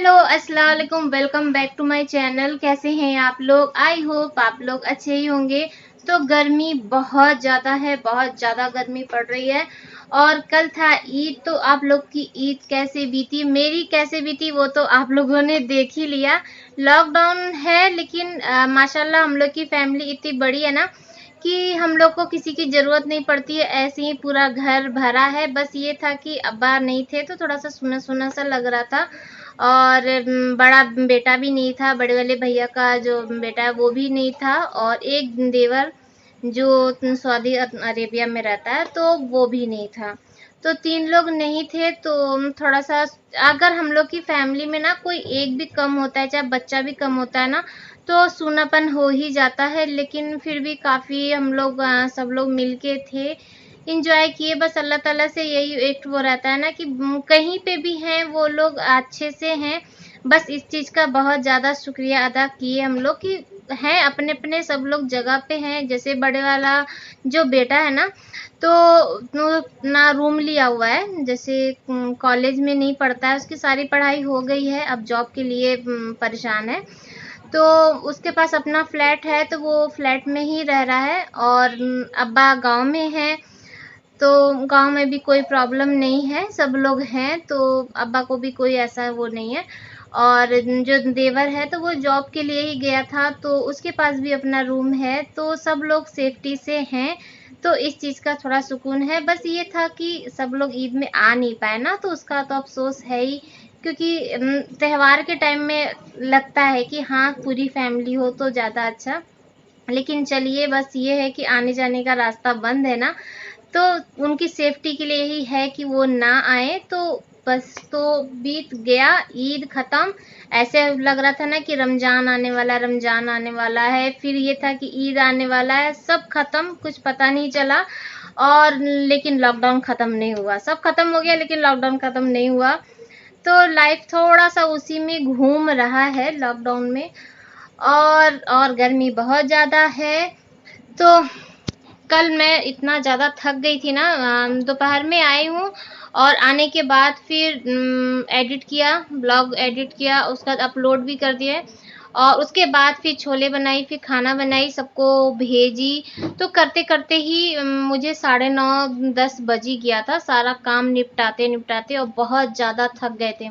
Hello अस्सलाम वालेकुम, welcome back to my channel. कैसे हैं आप लोग? आई होप आप लोग अच्छे ही होंगे। तो गर्मी बहुत ज़्यादा है, बहुत ज़्यादा गर्मी पड़ रही है। और कल था ईद, तो आप लोग की ईद कैसे बीती, मेरी कैसे बीती वो तो आप लोगों ने देख ही लिया। लॉकडाउन है लेकिन माशाल्लाह हम लोग की फैमिली इतनी बड़ी है ना कि हम लोग को किसी की ज़रूरत नहीं पड़ती है, ऐसे ही पूरा घर भरा है। बस ये था कि अब्बा नहीं थे तो थोड़ा सा सुना सुना सा लग रहा था। और बड़ा बेटा भी नहीं था, बड़े वाले भैया का जो बेटा है वो भी नहीं था, और एक देवर जो सऊदी अरेबिया में रहता है तो वो भी नहीं था। तो 3 लोग नहीं थे। तो थोड़ा सा, अगर हम लोग की फैमिली में ना कोई एक भी कम होता है, चाहे बच्चा भी कम होता है ना, तो सूनापन हो ही जाता है। लेकिन फिर भी काफ़ी हम लोग सब लोग मिल के थे, इंजॉय किए। बस अल्लाह ताला से यही एक वो रहता है ना कि कहीं पे भी हैं वो लोग अच्छे से हैं। बस इस चीज़ का बहुत ज़्यादा शुक्रिया अदा किए हम लोग कि हैं अपने अपने सब लोग जगह पे हैं। जैसे बड़े वाला जो बेटा है ना, तो ना रूम लिया हुआ है, जैसे कॉलेज में नहीं पढ़ता है, उसकी सारी पढ़ाई हो गई है, अब जॉब के लिए परेशान है। तो उसके पास अपना फ्लैट है, तो वो फ्लैट में ही रह रहा है। और अब्बा गांव में है, तो गांव में भी कोई प्रॉब्लम नहीं है, सब लोग हैं, तो अब्बा को भी कोई ऐसा वो नहीं है। और जो देवर है तो वो जॉब के लिए ही गया था, तो उसके पास भी अपना रूम है, तो सब लोग सेफ्टी से हैं। तो इस चीज़ का थोड़ा सुकून है। बस ये था कि सब लोग ईद में आ नहीं पाए ना, तो उसका तो अफसोस है ही। क्योंकि त्योहार के टाइम में लगता है कि हाँ पूरी फैमिली हो तो ज़्यादा अच्छा। लेकिन चलिए, बस ये है कि आने जाने का रास्ता बंद है ना, तो उनकी सेफ्टी के लिए ही है कि वो ना आए। तो बस, तो बीत गया, ईद ख़त्म। ऐसे लग रहा था ना कि रमज़ान आने वाला, रमज़ान आने वाला है, फिर ये था कि ईद आने वाला है, सब ख़त्म, कुछ पता नहीं चला। और लेकिन लॉकडाउन ख़त्म नहीं हुआ, सब ख़त्म हो गया लेकिन लॉकडाउन ख़त्म नहीं हुआ। तो लाइफ थोड़ा सा उसी में घूम रहा है लॉकडाउन में। और गर्मी बहुत ज़्यादा है। तो कल मैं इतना ज़्यादा थक गई थी ना, दोपहर में आई हूँ, और आने के बाद फिर एडिट किया, ब्लॉग एडिट किया, उसका अपलोड भी कर दिया। और उसके बाद फिर छोले बनाई, फिर खाना बनाई, सबको भेजी। तो करते करते ही मुझे 9:30-10 बज ही गया था, सारा काम निपटाते निपटाते, और बहुत ज़्यादा थक गए थे।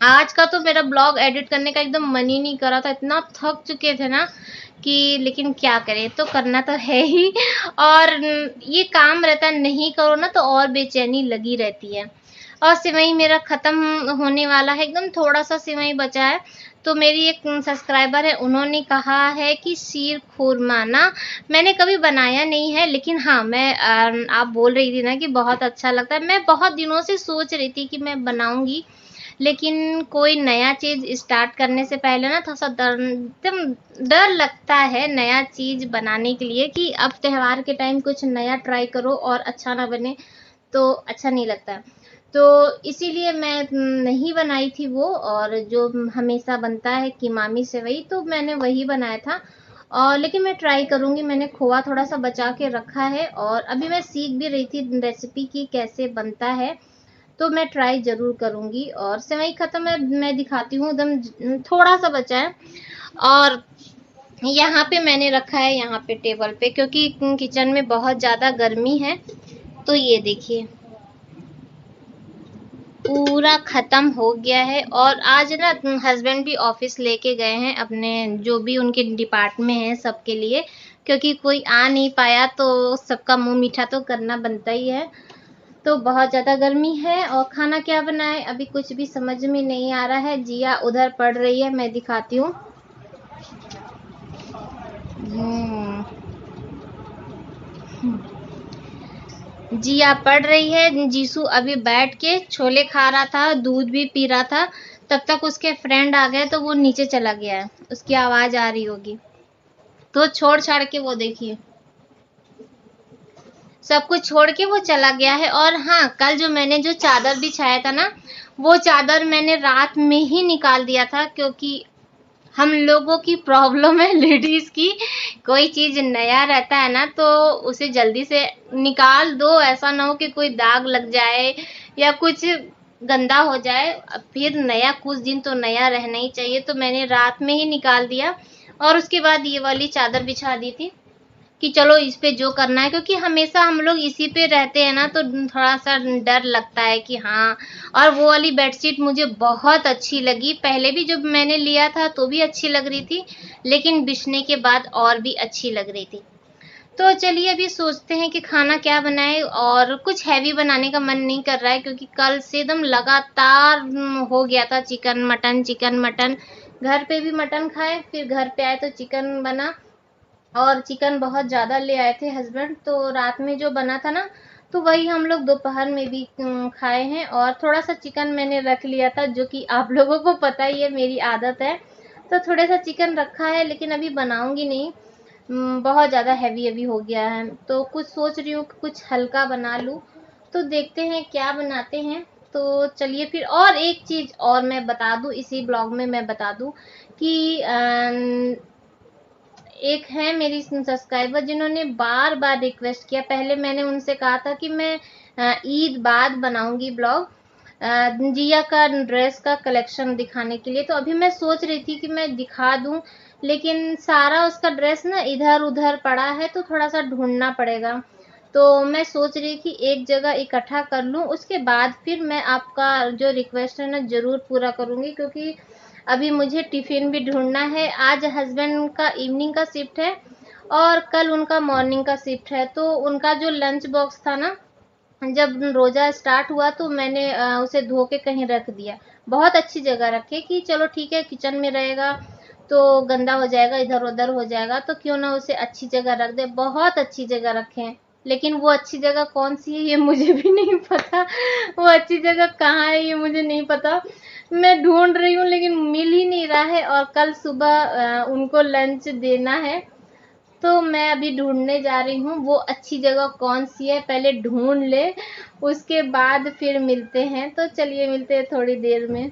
आज का तो मेरा ब्लॉग एडिट करने का एकदम मन ही नहीं कर रहा था, इतना थक चुके थे ना कि, लेकिन क्या करें, तो करना तो है ही। और ये काम रहता है, नहीं करो ना तो और बेचैनी लगी रहती है। और सिवई मेरा ख़त्म होने वाला है, एकदम थोड़ा सा सिवई बचा है। तो मेरी एक सब्सक्राइबर है, उन्होंने कहा है कि शीर खुरमा ना, मैंने कभी बनाया नहीं है, लेकिन हाँ मैं आप बोल रही थी ना कि बहुत अच्छा लगता है, मैं बहुत दिनों से सोच रही थी कि मैं बनाऊंगी। लेकिन कोई नया चीज़ स्टार्ट करने से पहले ना थोड़ा सा एकदम डर लगता है नया चीज़ बनाने के लिए, कि अब त्योहार के टाइम कुछ नया ट्राई करो और अच्छा ना बने तो अच्छा नहीं लगता। तो इसीलिए मैं नहीं बनाई थी वो, और जो हमेशा बनता है कीमामी सेवई, तो मैंने वही बनाया था। और लेकिन मैं ट्राई करूँगी, मैंने खोआ थोड़ा सा बचा के रखा है, और अभी मैं सीख भी रही थी रेसिपी की कैसे बनता है, तो मैं ट्राई ज़रूर करूँगी। और सेवई ख़त्म है, मैं दिखाती हूँ, एकदम थोड़ा सा बचा है। और यहाँ पे मैंने रखा है, यहाँ पे टेबल पे, क्योंकि किचन में बहुत ज़्यादा गर्मी है। तो ये देखिए, पूरा ख़त्म हो गया है। और आज ना हस्बैंड भी ऑफिस लेके गए हैं अपने, जो भी उनके डिपार्टमेंट हैं सबके लिए, क्योंकि कोई आ नहीं पाया तो सबका मुंह मीठा तो करना बनता ही है। तो बहुत ज़्यादा गर्मी है, और खाना क्या बनाए अभी कुछ भी समझ में नहीं आ रहा है। जिया उधर पढ़ रही है, मैं दिखाती हूँ। जिया पढ़ रही है, जीसू अभी बैठ के छोले खा रहा था, दूध भी पी रहा था। तब तक उसके फ्रेंड आ गए, तो वो नीचे चला गया है, उसकी आवाज़ आ रही होगी। तो छोड़ छाड़ के वो देखिए, सब कुछ छोड़ के वो चला गया है। और हाँ, कल जो मैंने जो चादर बिछाया था ना, वो चादर मैंने रात में ही निकाल दिया था, क्योंकि हम लोगों की प्रॉब्लम है लेडीज की, कोई चीज नया रहता है ना तो उसे जल्दी से निकाल दो, ऐसा ना हो कि कोई दाग लग जाए या कुछ गंदा हो जाए, फिर नया कुछ दिन तो नया रहना ही चाहिए। तो मैंने रात में ही निकाल दिया और उसके बाद ये वाली चादर बिछा दी थी कि चलो इस पे जो करना है, क्योंकि हमेशा हम लोग इसी पे रहते हैं ना, तो थोड़ा सा डर लगता है कि हाँ। और वो वाली बेडशीट मुझे बहुत अच्छी लगी, पहले भी जब मैंने लिया था तो भी अच्छी लग रही थी, लेकिन बिछने के बाद और भी अच्छी लग रही थी। तो चलिए अभी सोचते हैं कि खाना क्या बनाए, और कुछ हैवी बनाने का मन नहीं कर रहा है क्योंकि कल से एकदम लगातार हो गया था चिकन मटन चिकन मटन। घर पे भी मटन खाए, फिर घर पे आए तो चिकन बना, और चिकन बहुत ज़्यादा ले आए थे हस्बैंड, तो रात में जो बना था ना, तो वही हम लोग दोपहर में भी खाए हैं। और थोड़ा सा चिकन मैंने रख लिया था, जो कि आप लोगों को पता ही है मेरी आदत है, तो थोड़ा सा चिकन रखा है, लेकिन अभी बनाऊंगी नहीं। बहुत ज़्यादा हैवी हैवी हो गया है, तो कुछ सोच रही हूँ कि कुछ हल्का बना लूँ। तो देखते हैं क्या बनाते हैं। तो चलिए फिर, और एक चीज़ और मैं बता दूँ, इसी ब्लॉग में मैं बता दूँ कि एक है मेरी सब्सक्राइबर जिन्होंने बार बार रिक्वेस्ट किया। पहले मैंने उनसे कहा था कि मैं ईद बाद बनाऊंगी ब्लॉग, जिया का ड्रेस का कलेक्शन दिखाने के लिए। तो अभी मैं सोच रही थी कि मैं दिखा दूं, लेकिन सारा उसका ड्रेस ना इधर उधर पड़ा है, तो थोड़ा सा ढूंढना पड़ेगा। तो मैं सोच रही थी एक जगह इकट्ठा कर लूं, उसके बाद फिर मैं आपका जो रिक्वेस्ट है ना ज़रूर पूरा करूंगी, क्योंकि अभी मुझे टिफ़िन भी ढूंढना है। आज हस्बैंड का इवनिंग का शिफ्ट है और कल उनका मॉर्निंग का शिफ्ट है, तो उनका जो लंच बॉक्स था ना, जब रोज़ा स्टार्ट हुआ तो मैंने उसे धो के कहीं रख दिया। बहुत अच्छी जगह रखे कि चलो ठीक है, किचन में रहेगा तो गंदा हो जाएगा, इधर उधर हो जाएगा, तो क्यों ना उसे अच्छी जगह रख दे। बहुत अच्छी जगह रखे हैं, लेकिन वो अच्छी जगह कौन सी है ये मुझे भी नहीं पता। वो अच्छी जगह कहाँ है ये मुझे नहीं पता। मैं ढूंढ रही हूँ लेकिन मिल ही नहीं रहा है, और कल सुबह उनको लंच देना है, तो मैं अभी ढूंढने जा रही हूँ वो अच्छी जगह कौन सी है। पहले ढूंढ ले, उसके बाद फिर मिलते हैं। तो चलिए मिलते हैं थोड़ी देर में।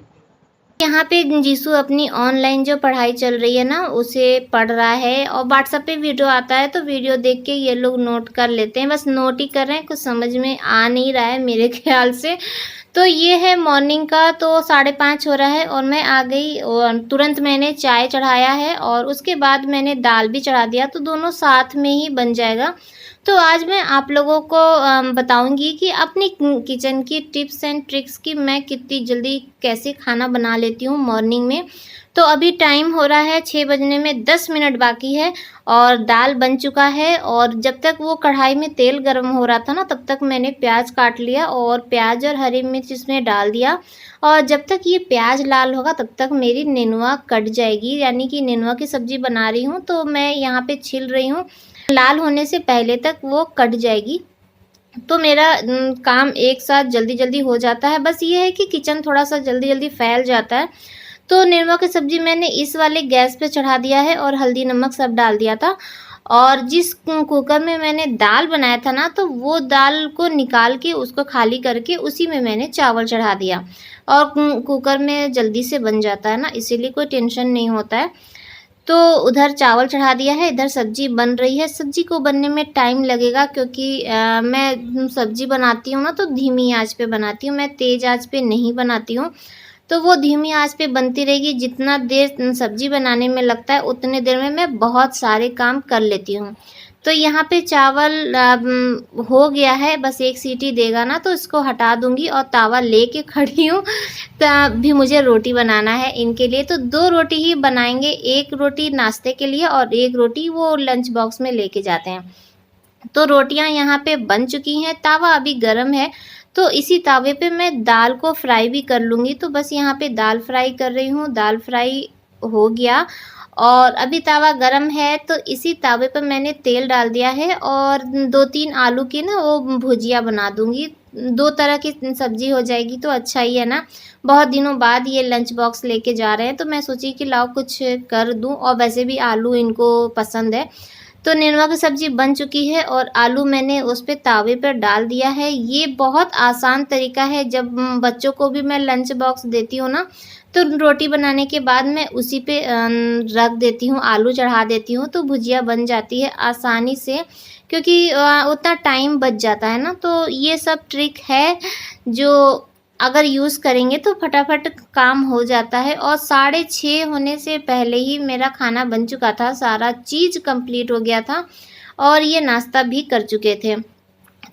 यहाँ पे जीसू अपनी ऑनलाइन जो पढ़ाई चल रही है ना उसे पढ़ रहा है, और व्हाट्सएप पे वीडियो आता है तो वीडियो देख के ये लोग नोट कर लेते हैं, बस नोट ही कर रहे हैं, कुछ समझ में आ नहीं रहा है मेरे ख्याल से। तो ये है मॉर्निंग का, तो 5:30 हो रहा है और मैं आ गई, और तुरंत मैंने चाय चढ़ाया है और उसके बाद मैंने दाल भी चढ़ा दिया, तो दोनों साथ में ही बन जाएगा। तो आज मैं आप लोगों को बताऊंगी कि अपनी किचन की टिप्स एंड ट्रिक्स की मैं कितनी जल्दी कैसे खाना बना लेती हूँ मॉर्निंग में। तो अभी टाइम हो रहा है 6 बजने में 10 मिनट बाकी है, और दाल बन चुका है। और जब तक वो कढ़ाई में तेल गर्म हो रहा था ना, तब तक मैंने प्याज काट लिया और प्याज और हरी मिर्च इसमें डाल दिया। और जब तक ये प्याज लाल होगा तब तक मेरी नेनुआ कट जाएगी, यानी कि नेनुआ की सब्ज़ी बना रही हूँ, तो मैं यहाँ पे छिल रही हूँ, लाल होने से पहले तक वो कट जाएगी। तो मेरा काम एक साथ जल्दी जल्दी हो जाता है। बस ये है कि किचन थोड़ा सा जल्दी जल्दी फैल जाता है। तो नेनुआ की सब्ज़ी मैंने इस वाले गैस पे चढ़ा दिया है और हल्दी नमक सब डाल दिया था। और जिस कुकर में मैंने दाल बनाया था ना, तो वो दाल को निकाल के उसको खाली करके उसी में मैंने चावल चढ़ा दिया। और कुकर में जल्दी से बन जाता है ना, इसीलिए कोई टेंशन नहीं होता है। तो उधर चावल चढ़ा दिया है, इधर सब्जी बन रही है। सब्जी को बनने में टाइम लगेगा, क्योंकि मैं सब्जी बनाती हूँ ना तो धीमी आंच पे बनाती हूँ, मैं तेज़ आंच पे नहीं बनाती हूँ। तो वो धीमी आंच पे बनती रहेगी। जितना देर सब्जी बनाने में लगता है उतने देर में मैं बहुत सारे काम कर लेती हूँ। तो यहाँ पे चावल हो गया है, बस एक सीटी देगा ना तो इसको हटा दूँगी और तावा लेके खड़ी हूँ। तभी मुझे रोटी बनाना है इनके लिए, तो 2 रोटी ही बनाएंगे, 1 रोटी नाश्ते के लिए और 1 रोटी वो लंच बॉक्स में लेके जाते हैं। तो रोटियां यहाँ पे बन चुकी हैं, तावा अभी गर्म है, तो इसी तावे पे मैं दाल को फ्राई भी कर लूँगी। तो बस यहाँ पे दाल फ्राई कर रही हूँ, दाल फ्राई हो गया और अभी तावा गरम है, तो इसी तावे पर मैंने तेल डाल दिया है और 2-3 आलू की ना वो भुजिया बना दूँगी। 2 तरह की सब्जी हो जाएगी तो अच्छा ही है ना। बहुत दिनों बाद ये लंच बॉक्स लेके जा रहे हैं, तो मैं सोची कि लाओ कुछ कर दूँ, और वैसे भी आलू इनको पसंद है। तो नेनुआ की सब्ज़ी बन चुकी है और आलू मैंने उस पे तावे पर डाल दिया है। ये बहुत आसान तरीका है, जब बच्चों को भी मैं लंच बॉक्स देती हूँ ना, तो रोटी बनाने के बाद मैं उसी पे रख देती हूँ, आलू चढ़ा देती हूँ, तो भुजिया बन जाती है आसानी से, क्योंकि उतना टाइम बच जाता है ना। तो ये सब ट्रिक है जो अगर यूज़ करेंगे तो फटाफट काम हो जाता है। और 6:30 होने से पहले ही मेरा खाना बन चुका था, सारा चीज़ कंप्लीट हो गया था और ये नाश्ता भी कर चुके थे।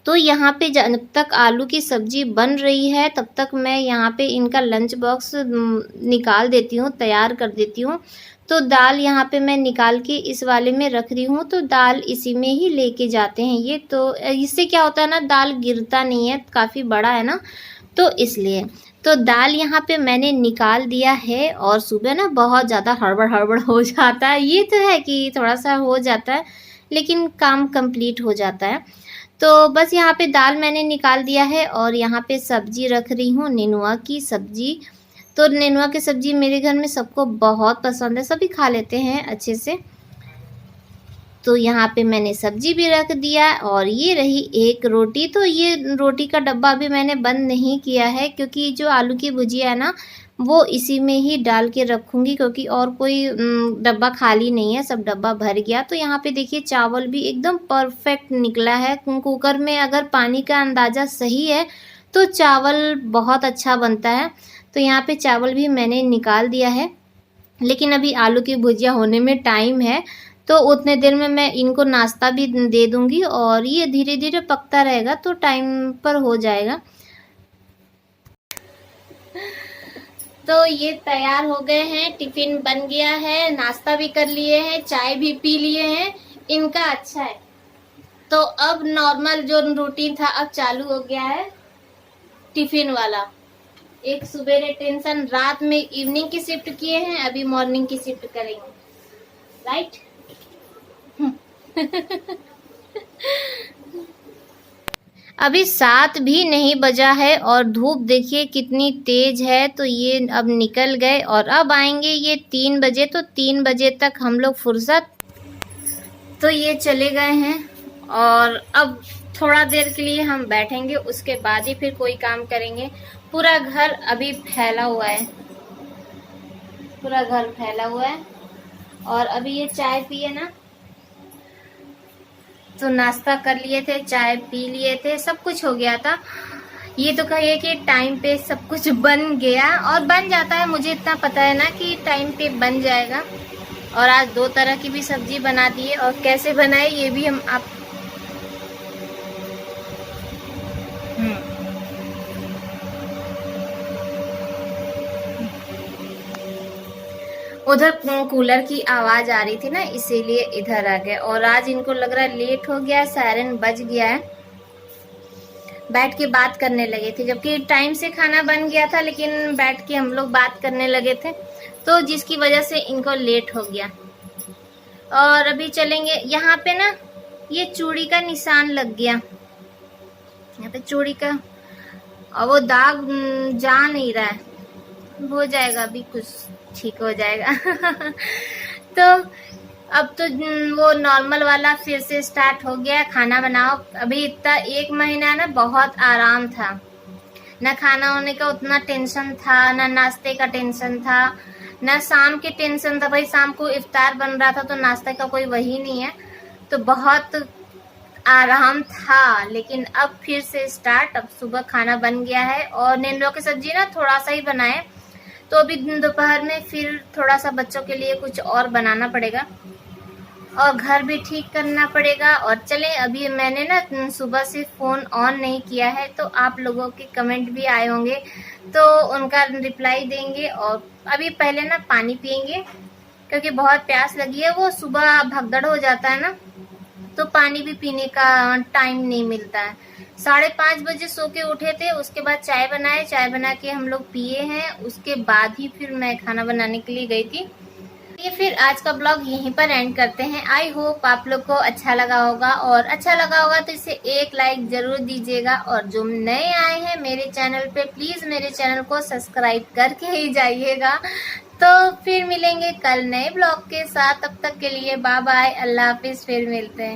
तो यहाँ पे जब तक आलू की सब्ज़ी बन रही है तब तक मैं यहाँ पे इनका लंच बॉक्स निकाल देती हूँ, तैयार कर देती हूँ। तो दाल यहाँ पे मैं निकाल के इस वाले में रख रही हूँ, तो दाल इसी में ही लेके जाते हैं ये। तो इससे क्या होता है ना, दाल गिरता नहीं है, काफ़ी बड़ा है ना, तो इसलिए। तो दाल यहाँ पे मैंने निकाल दिया है। और सुबह ना बहुत ज़्यादा हड़बड़ हो जाता है, ये तो है कि थोड़ा सा हो जाता है लेकिन काम कंप्लीट हो जाता है। तो बस यहाँ पे दाल मैंने निकाल दिया है और यहाँ पे सब्जी रख रही हूँ, नेनुआ की सब्जी। तो नेनुआ की सब्जी मेरे घर में सबको बहुत पसंद है, सभी खा लेते हैं अच्छे से। तो यहाँ पे मैंने सब्जी भी रख दिया और ये रही एक रोटी। तो ये रोटी का डब्बा भी मैंने बंद नहीं किया है क्योंकि जो आलू की भुजिया है ना, वो इसी में ही डाल के रखूँगी क्योंकि और कोई डब्बा खाली नहीं है, सब डब्बा भर गया। तो यहाँ पे देखिए चावल भी एकदम परफेक्ट निकला है। कुकर में अगर पानी का अंदाज़ा सही है तो चावल बहुत अच्छा बनता है। तो यहाँ पे चावल भी मैंने निकाल दिया है, लेकिन अभी आलू की भुजिया होने में टाइम है, तो उतने देर में मैं इनको नाश्ता भी दे दूँगी और ये धीरे धीरे पकता रहेगा तो टाइम पर हो जाएगा। तो ये तैयार हो गए हैं, टिफ़िन बन गया है, नाश्ता भी कर लिए हैं, चाय भी पी लिए हैं, इनका अच्छा है। तो अब नॉर्मल जो रूटीन था अब चालू हो गया है टिफ़िन वाला। एक सुबेरे टेंशन, रात में इवनिंग की शिफ्ट किए हैं, अभी मॉर्निंग की शिफ्ट करेंगे, राइट। अभी 7 भी नहीं बजा है और धूप देखिए कितनी तेज है। तो ये अब निकल गए और अब आएंगे ये 3 बजे। तो 3 बजे तक हम लोग फुर्सत। तो ये चले गए हैं और अब थोड़ा देर के लिए हम बैठेंगे, उसके बाद ही फिर कोई काम करेंगे। पूरा घर अभी फैला हुआ है, पूरा घर फैला हुआ है। और अभी ये चाय पिए ना, तो नाश्ता कर लिए थे, चाय पी लिए थे, सब कुछ हो गया था। ये तो कहिए कि टाइम पे सब कुछ बन गया और बन जाता है, मुझे इतना पता है ना कि टाइम पे बन जाएगा। और आज 2 तरह की भी सब्जी बना दी है और कैसे बनाए ये भी हम आप उधर कूलर की आवाज आ रही थी ना, इसीलिए इधर आ गए। और आज इनको लग रहा है लेट हो गया, सायरन बज गया है। बैठ के बात करने लगे थे, जबकि टाइम से खाना बन गया था, लेकिन बैठ के हम लोग बात करने लगे थे, तो जिसकी वजह से इनको लेट हो गया। और अभी चलेंगे। यहाँ पे ना ये चूड़ी का निशान लग गया, यहाँ पे चूड़ी का, और वो दाग जा नहीं रहा है, हो जाएगा अभी, कुछ ठीक हो जाएगा। तो अब तो वो नॉर्मल वाला फिर से स्टार्ट हो गया, खाना बनाओ। अभी इतना 1 महीना ना बहुत आराम था, ना खाना होने का उतना टेंशन था, ना नाश्ते का टेंशन था, ना शाम के टेंशन था। भाई शाम को इफ्तार बन रहा था तो नाश्ते का कोई वही नहीं है, तो बहुत आराम था। लेकिन अब फिर से स्टार्ट, अब सुबह खाना बन गया है और नेनुआ की सब्जी ना थोड़ा सा ही बनाए, तो अभी दोपहर में फिर थोड़ा सा बच्चों के लिए कुछ और बनाना पड़ेगा और घर भी ठीक करना पड़ेगा। और चलें, अभी मैंने ना सुबह से फ़ोन ऑन नहीं किया है, तो आप लोगों के कमेंट भी आए होंगे तो उनका रिप्लाई देंगे। और अभी पहले ना पानी पियेंगे क्योंकि बहुत प्यास लगी है। वो सुबह भगदड़ हो जाता है ना, तो पानी भी पीने का टाइम नहीं मिलता है। 5:30 बजे सो के उठे थे, उसके बाद चाय बनाए, चाय बना के हम लोग पिए हैं, उसके बाद ही फिर मैं खाना बनाने के लिए गई थी। ये फिर आज का ब्लॉग यहीं पर एंड करते हैं। आई होप आप लोग को अच्छा लगा होगा, और अच्छा लगा होगा तो इसे एक लाइक जरूर दीजिएगा। और जो नए आए हैं मेरे चैनल पे, प्लीज मेरे चैनल को सब्सक्राइब करके ही जाइएगा। तो फिर मिलेंगे कल नए ब्लॉग के साथ, तब तक के लिए बाय बाय, अल्लाह हाफिज, फिर मिलते हैं।